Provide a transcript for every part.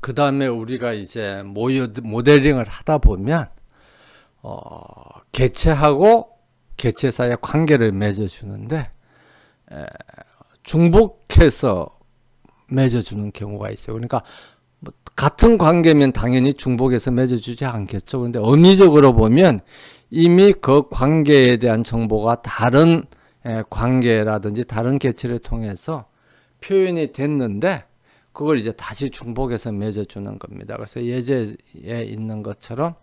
그 다음에 우리가 이제 모델링을 하다 보면, 개체하고 개체 사이의 관계를 맺어주는데, 중복해서 맺어주는 경우가 있어요. 그러니까, 뭐 같은 관계면 당연히 중복해서 맺어주지 않겠죠. 근데 의미적으로 보면 이미 그 관계에 대한 정보가 다른 관계라든지 다른 개체를 통해서 표현이 됐는데, 그걸 이제 다시 중복해서 맺어주는 겁니다. 그래서 예제에 있는 것처럼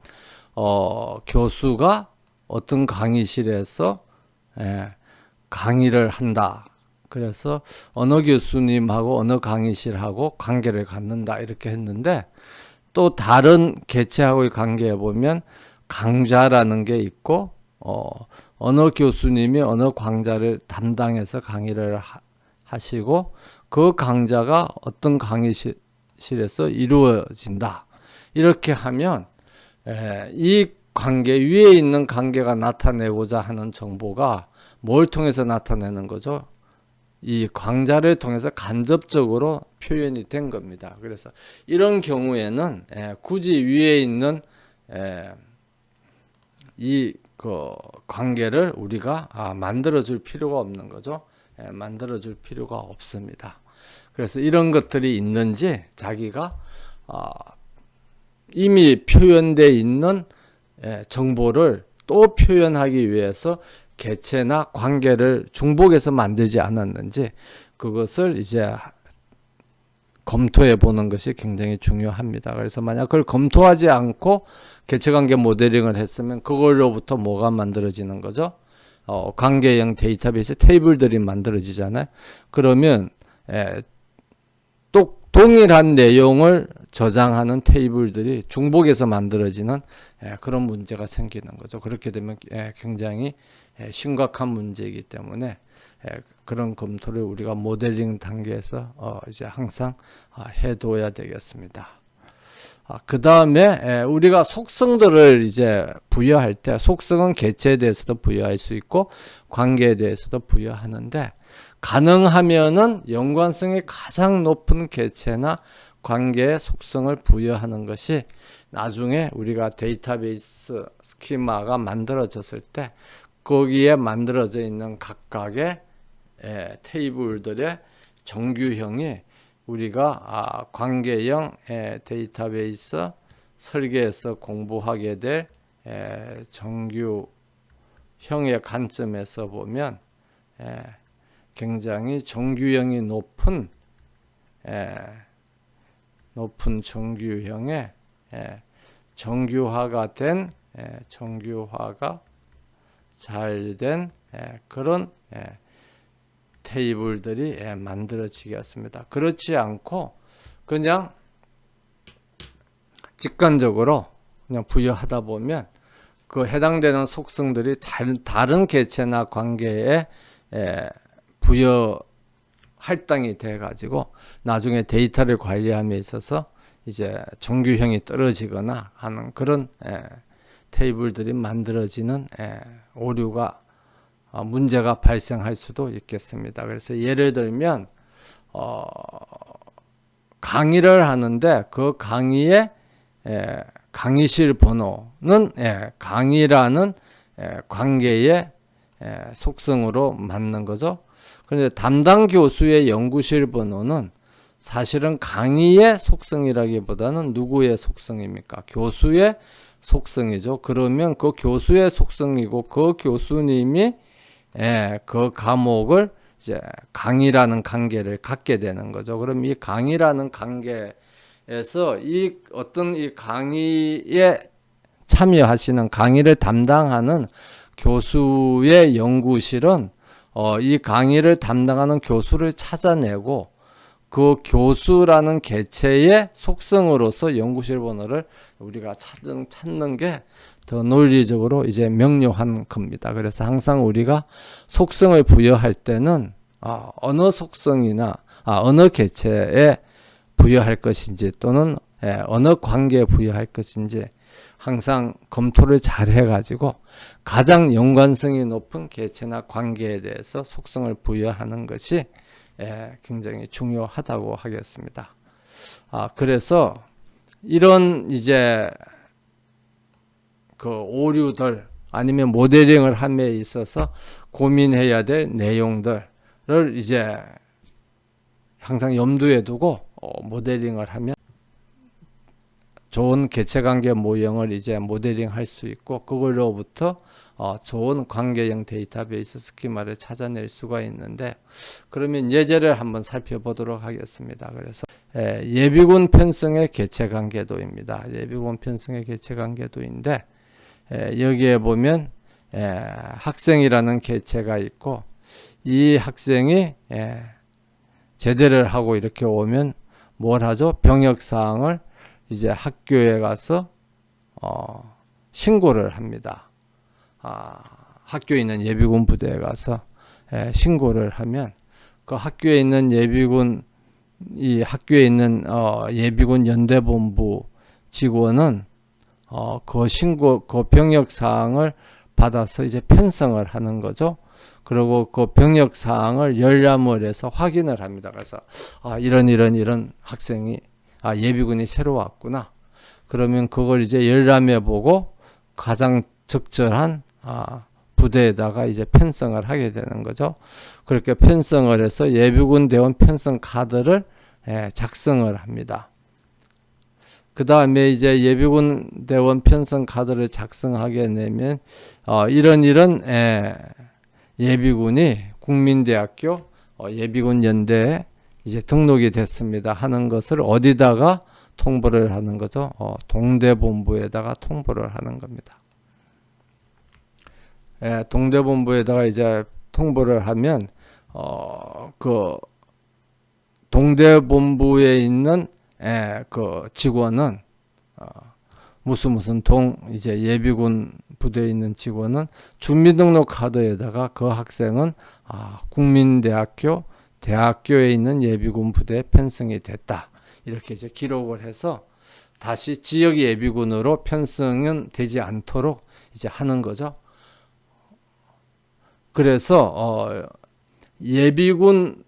교수가 어떤 강의실에서 강의를 한다. 그래서 어느 교수님하고 어느 강의실하고 관계를 갖는다 이렇게 했는데, 또 다른 개체하고의 관계에 보면 강좌라는 게 있고 어느 교수님이 어느 강좌를 담당해서 강의를 하시고 그 강좌가 어떤 강의실에서 이루어진다. 이렇게 하면 이 관계 위에 있는 관계가 나타내고자 하는 정보가 뭘 통해서 나타내는 거죠? 이 강좌를 통해서 간접적으로 표현이 된 겁니다. 그래서 이런 경우에는 굳이 위에 있는 이 관계를 우리가 만들어 줄 필요가 없는 거죠. 만들어 줄 필요가 없습니다. 그래서 이런 것들이 있는지 자기가 이미 표현되어 있는 정보를 또 표현하기 위해서 개체나 관계를 중복해서 만들지 않았는지 그것을 이제 검토해 보는 것이 굉장히 중요합니다. 그래서 만약 그걸 검토하지 않고 개체관계 모델링을 했으면 그걸로부터 뭐가 만들어지는 거죠? 관계형 데이터베이스 테이블들이 만들어지잖아요. 그러면 또 동일한 내용을 저장하는 테이블들이 중복해서 만들어지는 그런 문제가 생기는 거죠. 그렇게 되면 굉장히 심각한 문제이기 때문에 그런 검토를 우리가 모델링 단계에서 이제 항상 해둬야 되겠습니다. 그 다음에 우리가 속성들을 이제 부여할 때 속성은 개체에 대해서도 부여할 수 있고 관계에 대해서도 부여하는데, 가능하면은 연관성이 가장 높은 개체나 관계의 속성을 부여하는 것이 나중에 우리가 데이터베이스 스키마가 만들어졌을 때 거기에 만들어져 있는 각각의 테이블들의 정규형이 우리가 관계형 데이터베이스 설계에서 공부하게 될 정규형의 관점에서 보면 굉장히 정규형이 높은 정규형의 정규화가 된 정규화가 잘 된 그런 테이블들이 만들어지겠습니다. 그렇지 않고 그냥 직관적으로 그냥 부여하다 보면 그 해당되는 속성들이 다른 개체나 관계에 부여 할당이 돼 가지고 나중에 데이터를 관리함에 있어서 이제 정규형이 떨어지거나 하는 그런 테이블들이 만들어지는 오류가 문제가 발생할 수도 있겠습니다. 그래서 예를 들면 강의를 하는데 그 강의의 강의실 번호는 강의라는 관계의 속성으로 맞는 거죠. 그런데 담당 교수의 연구실 번호는 사실은 강의의 속성이라기보다는 누구의 속성입니까? 교수의 속성이죠. 그러면 그 교수의 속성이고 그 교수님이 그 과목을 이제 강의라는 관계를 갖게 되는 거죠. 그럼 이 강의라는 관계에서 이 어떤 이 강의에 참여하시는 강의를 담당하는 교수의 연구실은 이 강의를 담당하는 교수를 찾아내고 그 교수라는 개체의 속성으로서 연구실 번호를 우리가 찾는 게 더 논리적으로 이제 명료한 겁니다. 그래서 항상 우리가 속성을 부여할 때는 어느 속성이나 어느 개체에 부여할 것인지 또는 어느 관계에 부여할 것인지 항상 검토를 잘 해가지고 가장 연관성이 높은 개체나 관계에 대해서 속성을 부여하는 것이 굉장히 중요하다고 하겠습니다. 그래서 이런 이제 그 오류들 아니면 모델링을 함에 있어서 고민해야 될 내용들을 이제 항상 염두에 두고 모델링을 하면 좋은 개체관계 모형을 이제 모델링 할 수 있고, 그걸로부터 좋은 관계형 데이터베이스 스키마를 찾아낼 수가 있는데, 그러면 예제를 한번 살펴보도록 하겠습니다. 그래서 예비군 편성의 개체관계도입니다. 예비군 편성의 개체관계도인데, 여기에 보면 학생이라는 개체가 있고, 이 학생이 제대를 하고 이렇게 오면 뭘 하죠? 병역사항을 이제 학교에 가서 신고를 합니다. 학교에 있는 예비군 부대에 가서 신고를 하면 그 학교에 있는 예비군 이 학교에 있는 예비군 연대본부 직원은 그 병역 사항을 받아서 이제 편성을 하는 거죠. 그리고 그 병역 사항을 열람을 해서 확인을 합니다. 그래서 이런 학생이 예비군이 새로 왔구나. 그러면 그걸 이제 열람해 보고 가장 적절한 부대에다가 이제 편성을 하게 되는 거죠. 그렇게 편성을 해서 예비군 대원 편성 카드를 작성을 합니다. 그 다음에 이제 예비군 대원 편성 카드를 작성하게 되면 이런 예비군이 국민대학교 예비군 연대에 이제 등록이 됐습니다 하는 것을 어디다가 통보를 하는 거죠? 동대본부에다가 통보를 하는 겁니다. 동대본부에다가 이제 통보를 하면 그 동대본부에 있는 그 직원은 무슨 이제 예비군 부대에 있는 직원은 주민등록 카드에다가 그 학생은 국민대학교 대학교에 있는 예비군 부대에 편성이 됐다. 이렇게 이제 기록을 해서 다시 지역 예비군으로 편성은 되지 않도록 이제 하는 거죠. 그래서 예비군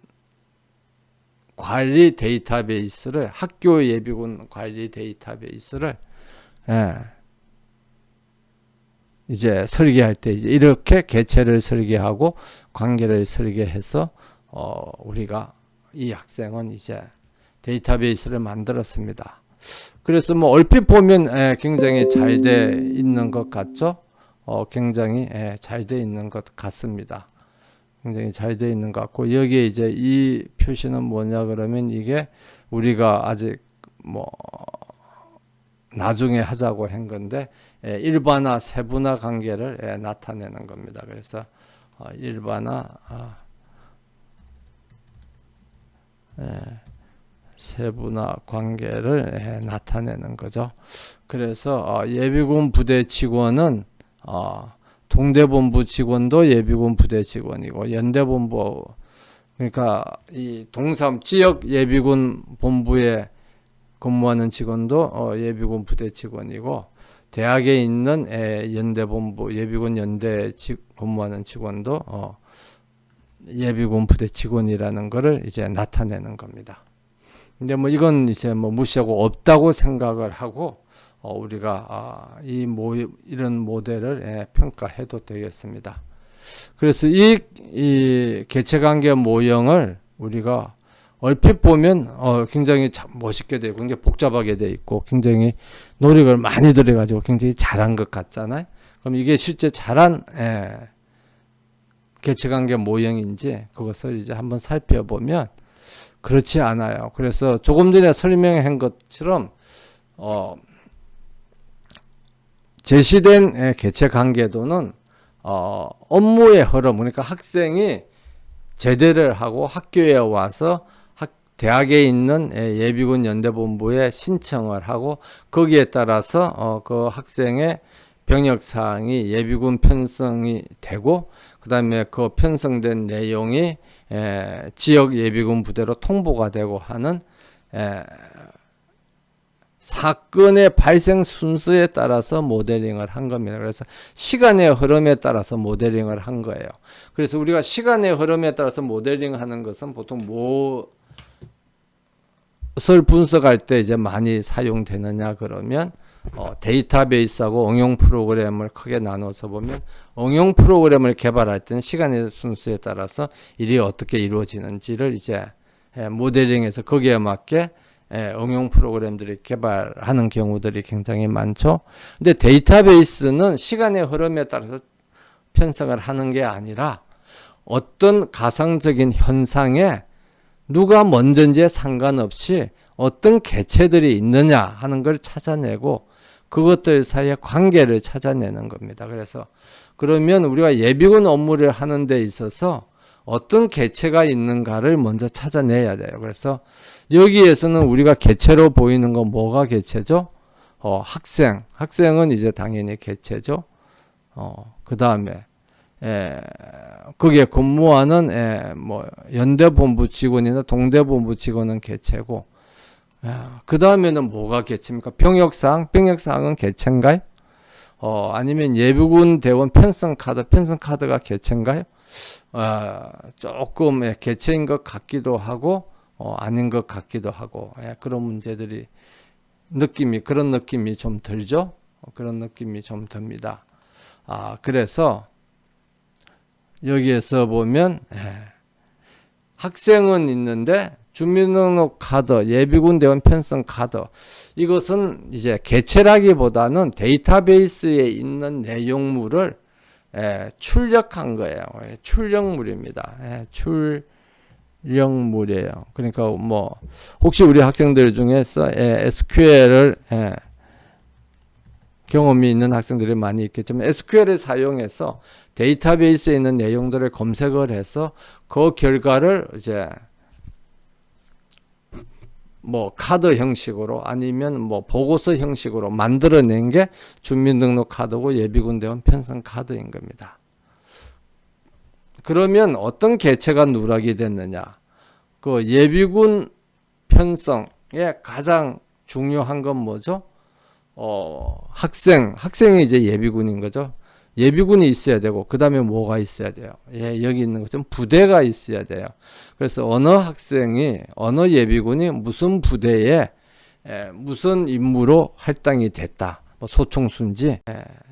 관리 데이터베이스를 학교 예비군 관리 데이터베이스를 이제 설계할 때 이제 이렇게 개체를 설계하고 관계를 설계해서 우리가 이 학생은 이제 데이터베이스를 만들었습니다. 그래서 뭐 얼핏 보면 굉장히 잘 돼 있는 것 같죠? 굉장히 잘 돼 있는 것 같습니다. 굉장히 잘 돼 있는 것 같고, 여기에 이제 이 표시는 뭐냐 그러면 이게 우리가 아직 뭐 나중에 하자고 한 건데 일반화 세분화 관계를 나타내는 겁니다. 그래서 일반화 세분화 관계를 나타내는 거죠. 그래서 예비군 부대 직원은 동대본부 직원도 예비군 부대 직원이고, 연대본부 그러니까 이 동삼 지역 예비군 본부에 근무하는 직원도 예비군 부대 직원이고, 대학에 있는 연대본부 예비군 연대 근무하는 직원도 예비군 부대 직원이라는 것을 이제 나타내는 겁니다. 근데 뭐 이건 이제 뭐 무시하고 없다고 생각을 하고 우리가 이런 모델을 평가해도 되겠습니다. 그래서 이 개체관계 모형을 우리가 얼핏 보면 굉장히 참 멋있게 되고 굉장히 복잡하게 돼 있고 굉장히 노력을 많이 들여가지고 굉장히 잘한 것 같잖아요. 그럼 이게 실제 잘한 개체관계 모형인지 그것을 이제 한번 살펴보면 그렇지 않아요. 그래서 조금 전에 설명한 것처럼 제시된 개체관계도는 업무의 흐름, 그러니까 학생이 제대를 하고 학교에 와서 대학에 있는 예비군 연대본부에 신청을 하고 거기에 따라서 그 학생의 병역사항이 예비군 편성이 되고, 그 다음에 그 편성된 내용이 지역 예비군 부대로 통보가 되고 하는 사건의 발생 순서에 따라서 모델링을 한 겁니다. 그래서 시간의 흐름에 따라서 모델링을 한 거예요. 그래서 우리가 시간의 흐름에 따라서 모델링 하는 것은 보통 무엇을 무엇을 분석할 때 이제 많이 사용되느냐 그러면 데이터베이스하고 응용 프로그램을 크게 나눠서 보면 응용 프로그램을 개발할 때는 시간의 순수에 따라서 일이 어떻게 이루어지는지를 이제 모델링해서 거기에 맞게 응용 프로그램들이 개발하는 경우들이 굉장히 많죠. 근데 데이터베이스는 시간의 흐름에 따라서 편성을 하는 게 아니라 어떤 가상적인 현상에 누가 먼저인지에 상관없이 어떤 개체들이 있느냐 하는 걸 찾아내고 그것들 사이의 관계를 찾아내는 겁니다. 그래서 그러면 우리가 예비군 업무를 하는 데 있어서 어떤 개체가 있는가를 먼저 찾아내야 돼요. 그래서 여기에서는 우리가 개체로 보이는 건 뭐가 개체죠? 학생은 이제 당연히 개체죠. 그 다음에 거기에 근무하는 뭐 연대본부 직원이나 동대본부 직원은 개체고, 그 다음에는 뭐가 개체입니까? 병역사항은 개체인가요? 아니면 예비군 대원 편성카드가 개체인가요? 조금 개체인 것 같기도 하고 아닌 것 같기도 하고, 그런 문제들이 그런 느낌이 좀 들죠? 그런 느낌이 좀 듭니다. 그래서 여기에서 보면 학생은 있는데 주민등록 카드, 예비군 대원 편성 카드, 이것은 이제 개체라기보다는 데이터베이스에 있는 내용물을 출력한 거예요. 출력물입니다. 출력물이에요. 그러니까 뭐 혹시 우리 학생들 중에서 SQL을 경험이 있는 학생들이 많이 있겠지만 SQL을 사용해서 데이터베이스에 있는 내용들을 검색을 해서 그 결과를 이제 뭐 카드 형식으로 아니면 뭐 보고서 형식으로 만들어낸 게 주민등록 카드고 예비군 대원 편성 카드인 겁니다. 그러면 어떤 개체가 누락이 됐느냐? 그 예비군 편성에 가장 중요한 건 뭐죠? 학생이 이제 예비군인 거죠. 예비군이 있어야 되고, 그 다음에 뭐가 있어야 돼요? 여기 있는 것처럼 부대가 있어야 돼요. 그래서 어느 예비군이 무슨 부대에 무슨 임무로 할당이 됐다. 뭐 소총수인지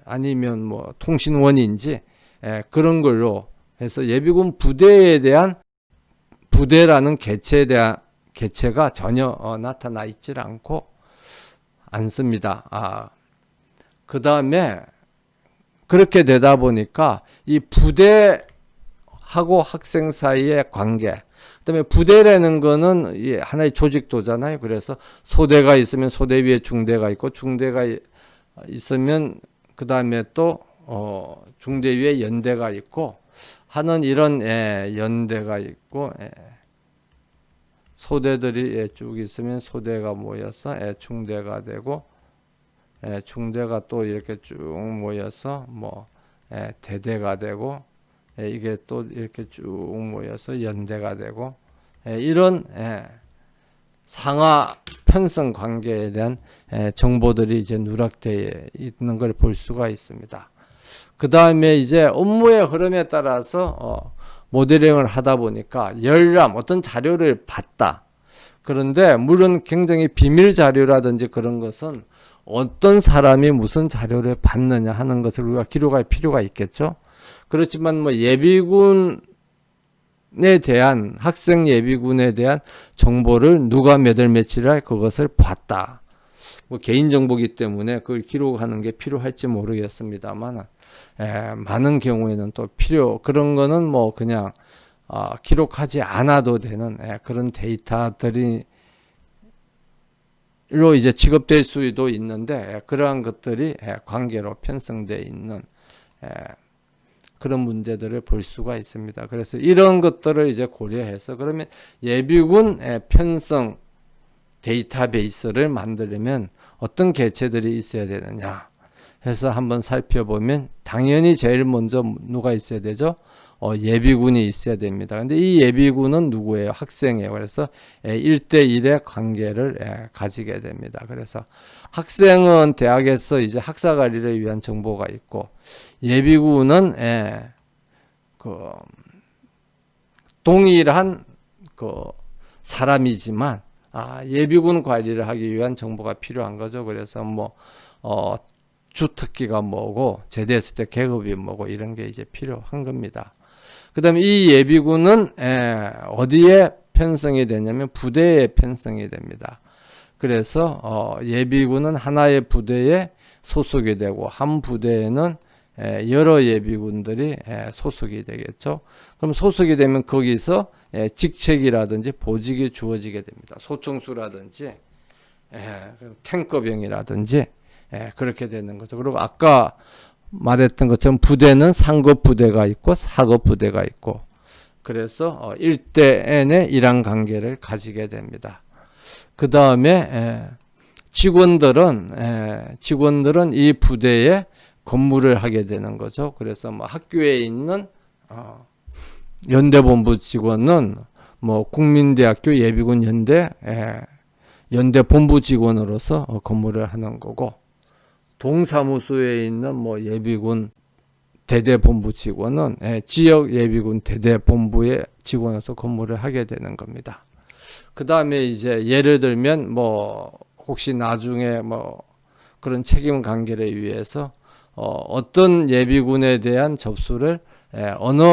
아니면 뭐 통신원인지 그런 걸로 해서 예비군 부대에 대한 부대라는 개체가 전혀 나타나 있질 않습니다. 그 다음에 그렇게 되다 보니까 이 부대하고 학생 사이의 관계, 그 다음에 부대라는 거는 하나의 조직도잖아요. 그래서 소대가 있으면 소대 위에 중대가 있고, 중대가 있으면 그 다음에 또 중대 위에 연대가 있고 하는 이런 연대가 있고, 소대들이 쭉 있으면 소대가 모여서 중대가 되고, 중대가 또 이렇게 쭉 모여서 뭐 대대가 되고, 이게 또 이렇게 쭉 모여서 연대가 되고, 이런 상하 편성 관계에 대한 정보들이 이제 누락되어 있는 걸 볼 수가 있습니다. 그 다음에 이제 업무의 흐름에 따라서 모델링을 하다 보니까 어떤 자료를 봤다. 그런데 물론 굉장히 비밀 자료라든지 그런 것은 어떤 사람이 무슨 자료를 봤느냐 하는 것을 우리가 기록할 필요가 있겠죠. 그렇지만 뭐 학생 예비군에 대한 정보를 누가 몇 월 며칠 날 그것을 봤다. 뭐 개인정보기 때문에 그걸 기록하는 게 필요할지 모르겠습니다만, 많은 경우에는 또 그런 거는 뭐 그냥 기록하지 않아도 되는 그런 데이터들이 로 이제 취급될 수도 있는데, 그러한 것들이 관계로 편성되어 있는 그런 문제들을 볼 수가 있습니다. 그래서 이런 것들을 이제 고려해서 그러면 예비군 편성 데이터베이스를 만들려면 어떤 개체들이 있어야 되느냐 해서 한번 살펴보면 당연히 제일 먼저 누가 있어야 되죠? 예비군이 있어야 됩니다. 근데 이 예비군은 누구예요? 학생이에요. 그래서 1대1의 관계를 가지게 됩니다. 그래서 학생은 대학에서 이제 학사 관리를 위한 정보가 있고, 예비군은 동일한 사람이지만 예비군 관리를 하기 위한 정보가 필요한 거죠. 그래서 주특기가 뭐고 제대했을 때 계급이 뭐고 이런 게 이제 필요한 겁니다. 그 다음에 이 예비군은 어디에 편성이 되냐면 부대에 편성이 됩니다. 그래서 예비군은 하나의 부대에 소속이 되고 한 부대에는 여러 예비군들이 소속이 되겠죠. 그럼 소속이 되면 거기서 직책이라든지 보직이 주어지게 됩니다. 소총수라든지 탱커병이라든지 그렇게 되는 거죠. 그리고 아까 말했던 것처럼 부대는 상급 부대가 있고 사급 부대가 있고 그래서 1대N의 이란 관계를 가지게 됩니다. 그 다음에 직원들은 이 부대에 근무를 하게 되는 거죠. 그래서 학교에 있는 연대본부 직원은 국민대학교 예비군 연대 본부 직원으로서 근무를 하는 거고, 동사무소에 있는 예비군 대대본부 직원은 지역 예비군 대대본부의 직원으로서 근무를 하게 되는 겁니다. 그 다음에 이제 예를 들면 혹시 나중에 그런 책임 관계를 위해서 어떤 예비군에 대한 접수를 어느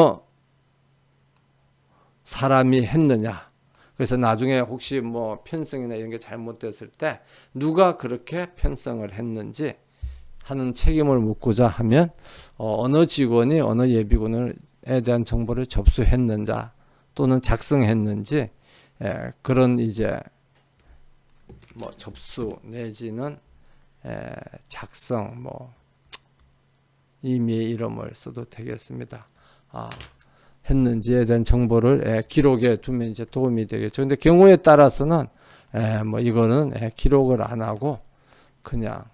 사람이 했느냐. 그래서 나중에 혹시 편성이나 이런 게 잘못됐을 때 누가 그렇게 편성을 했는지 하는 책임을 묻고자 하면 어느 직원이 어느 예비군에 대한 정보를 접수했는지 또는 작성했는지 그런 이제 접수 내지는 작성 임의의 이름을 써도 되겠습니다. 했는지에 대한 정보를 기록에 두면 이제 도움이 되겠죠. 근데 경우에 따라서는 이거는 기록을 안 하고 그냥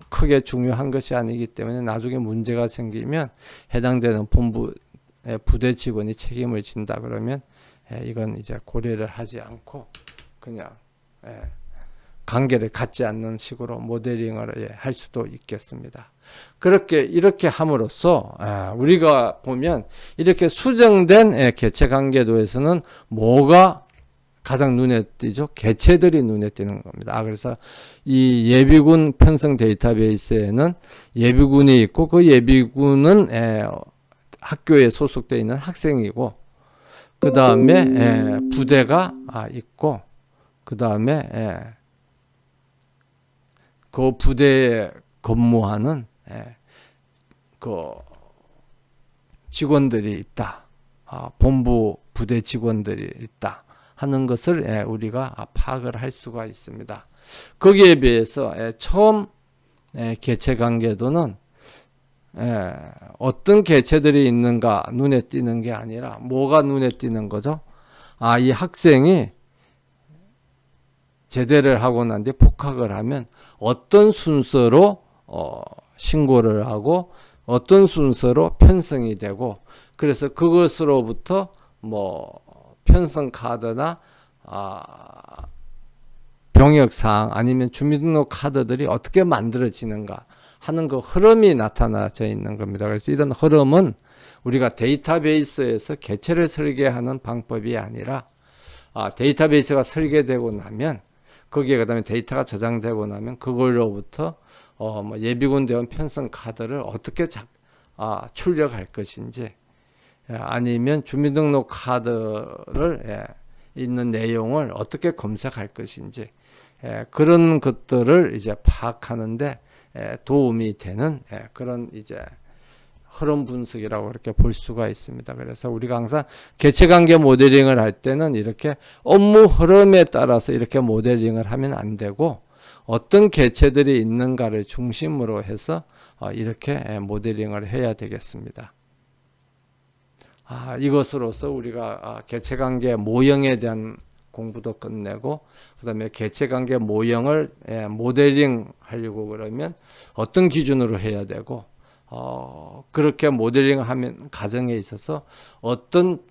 크게 중요한 것이 아니기 때문에 나중에 문제가 생기면 해당되는 본부 부대 직원이 책임을 진다 그러면 이건 이제 고려를 하지 않고 그냥 관계를 갖지 않는 식으로 모델링을 할 수도 있겠습니다. 이렇게 함으로써 우리가 보면 이렇게 수정된 개체 관계도에서는 뭐가 가장 눈에 띄죠? 개체들이 눈에 띄는 겁니다. 그래서 이 예비군 편성 데이터베이스에는 예비군이 있고 그 예비군은 학교에 소속되어 있는 학생이고 그 다음에 부대가 있고 그 다음에 그 부대에 근무하는 그 직원들이 있다. 본부 부대 직원들이 있다 하는 것을 우리가 파악을 할 수가 있습니다. 거기에 비해서 처음 개체 관계도는 어떤 개체들이 있는가 눈에 띄는 게 아니라 뭐가 눈에 띄는 거죠? 이 학생이 제대를 하고 난 뒤에 복학을 하면 어떤 순서로 신고를 하고 어떤 순서로 편성이 되고 그래서 그것으로부터 편성 카드나 병역사항 아니면 주민등록 카드들이 어떻게 만들어지는가 하는 그 흐름이 나타나져 있는 겁니다. 그래서 이런 흐름은 우리가 데이터베이스에서 개체를 설계하는 방법이 아니라 데이터베이스가 설계되고 나면 거기에 그다음에 데이터가 저장되고 나면 그걸로부터 예비군 대원 편성 카드를 어떻게 출력할 것인지 아니면 주민등록 카드를 있는 내용을 어떻게 검색할 것인지 그런 것들을 이제 파악하는데 도움이 되는 그런 이제 흐름 분석이라고 이렇게 볼 수가 있습니다. 그래서 우리가 항상 개체관계 모델링을 할 때는 이렇게 업무 흐름에 따라서 이렇게 모델링을 하면 안 되고 어떤 개체들이 있는가를 중심으로 해서 이렇게 모델링을 해야 되겠습니다. 이것으로서 우리가 개체관계 모형에 대한 공부도 끝내고 그 다음에 개체관계 모형을 모델링 하려고 그러면 어떤 기준으로 해야 되고 그렇게 모델링하면 과정에 있어서 어떤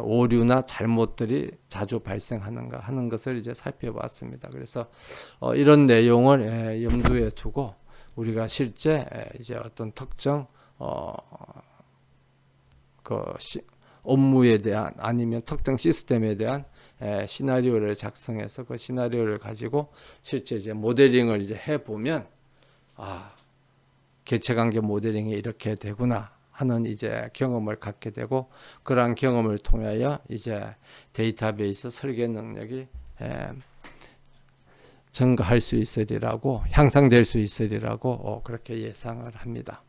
오류나 잘못들이 자주 발생하는가 하는 것을 이제 살펴봤습니다. 그래서 이런 내용을 염두에 두고 우리가 실제 이제 어떤 특정 업무에 대한 아니면 특정 시스템에 대한 시나리오를 작성해서 그 시나리오를 가지고 실제 이제 모델링을 이제 해보면 개체관계 모델링이 이렇게 되구나 하는 이제 경험을 갖게 되고, 그러한 경험을 통하여 이제 데이터베이스 설계 능력이 증가할 수 있으리라고, 향상될 수 있으리라고 그렇게 예상을 합니다.